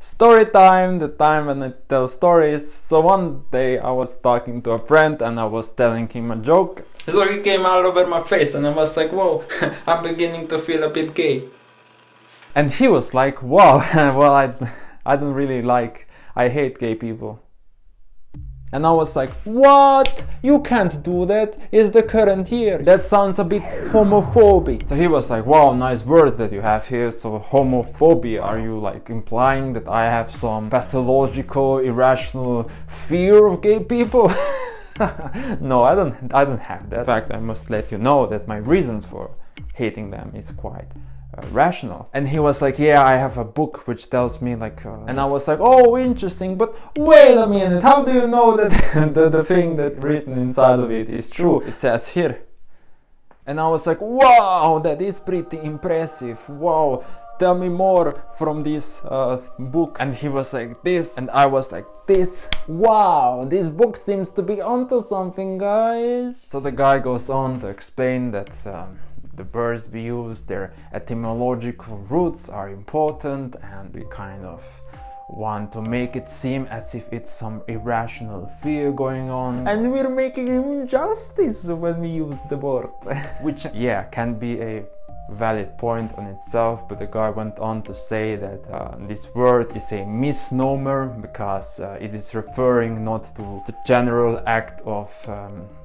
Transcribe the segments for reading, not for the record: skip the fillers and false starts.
Story time, the time when I tell stories. So one day I was talking to a friend and I was telling him a joke. So he came all over my face and I was like, whoa, I'm beginning to feel a bit gay. And he was like, wow, well I don't really like, I hate gay people. And I was like, what? You can't do that, it's the current year. That sounds a bit homophobic. So he was like, wow, nice word that you have here. So homophobia, are you like implying that I have some pathological, irrational fear of gay people? No, I don't have that. In fact, I must let you know that my reasons for hating them is quite rational. And he was like, yeah, I have a book which tells me like and I was like, oh, interesting, but wait a minute, how do you know that the thing that's written inside of it is true? It says here. And I was like, wow, that is pretty impressive. Wow, tell me more from this book. And he was like, this, and I was like, this. Wow, this book seems to be onto something, guys. So the guy goes on to explain that the words we use, their etymological roots are important, and we kind of want to make it seem as if it's some irrational fear going on, and we're making him justice when we use the word. Which, yeah, can be a valid point on itself, but the guy went on to say that this word is a misnomer because it is referring not to the general act of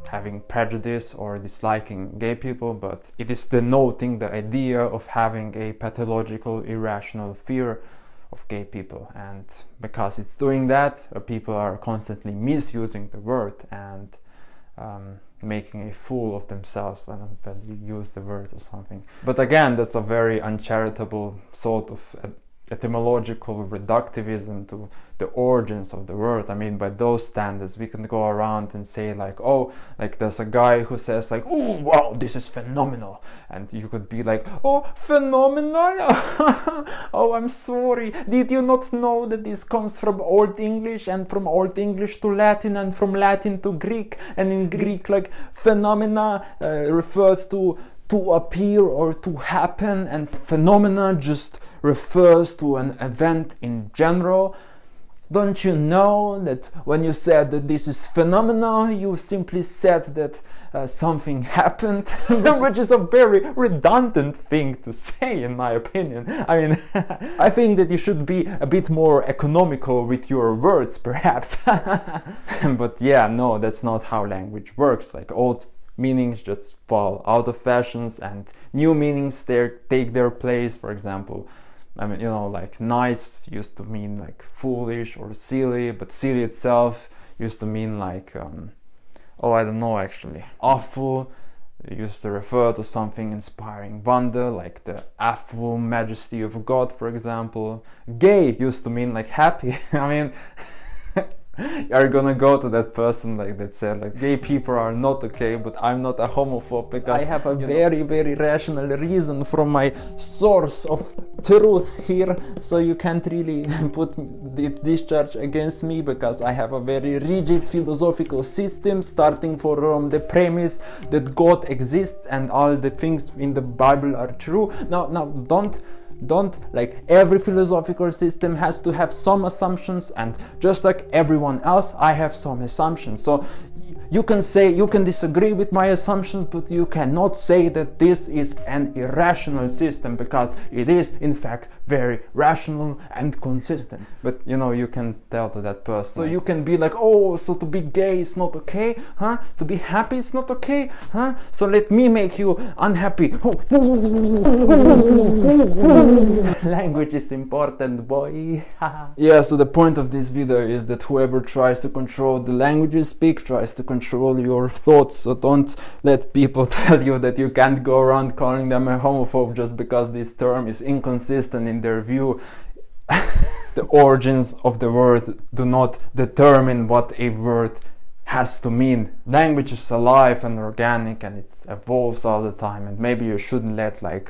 having prejudice or disliking gay people, but it is denoting the idea of having a pathological, irrational fear of gay people. And because it's doing that, people are constantly misusing the word and making a fool of themselves when you use the word or something. But again, that's a very uncharitable sort of etymological reductivism to the origins of the word. I mean, by those standards, we can go around and say like, oh, like there's a guy who says like, oh, wow, this is phenomenal. And you could be like, oh, phenomenal? Oh, I'm sorry. Did you not know that this comes from Old English, and from Old English to Latin, and from Latin to Greek? And in Greek, like, phenomena refers to appear or to happen, and phenomena just refers to an event in general. Don't you know that when you said that this is phenomena, you simply said that something happened? Which is a very redundant thing to say, in my opinion. I mean, I think that you should be a bit more economical with your words, perhaps. But yeah, no, that's not how language works. Like, old meanings just fall out of fashions and new meanings take their place. For example, I mean, you know, like nice used to mean like foolish or silly, but silly itself used to mean like, oh, I don't know actually. Awful used to refer to something inspiring wonder, like the awful majesty of God, for example. Gay used to mean like happy. I mean, are you gonna go to that person like that said like gay people are not okay, but I'm not a homophobe because I have a very rational reason from my source of truth here, so you can't really put this charge against me because I have a very rigid philosophical system starting from the premise that God exists and all the things in the Bible are true. Now don't like, every philosophical system has to have some assumptions, and just like everyone else, I have some assumptions. So you can say, you can disagree with my assumptions, but you cannot say that this is an irrational system, because it is in fact very rational and consistent. But you know, you can tell to that person, so you can be like, oh, so to be gay is not okay, huh? To be happy is not okay, huh? So let me make you unhappy. Language is important, boy. Yeah, so the point of this video is that whoever tries to control the language you speak tries to control your thoughts. So don't let people tell you that you can't go around calling them a homophobe just because this term is inconsistent in their view. The origins of the word do not determine what a word has to mean. Language is alive and organic, and it evolves all the time, and maybe you shouldn't let like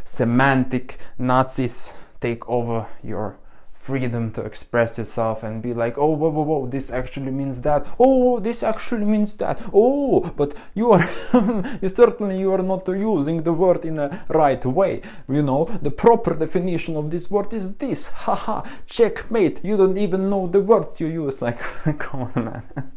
semantic Nazis take over your freedom to express yourself and be like, oh, whoa, whoa, whoa, this actually means that. Oh, this actually means that. Oh, but you are, you are not using the word in a right way. You know, the proper definition of this word is this. Haha, checkmate. You don't even know the words you use. Like, come on, man.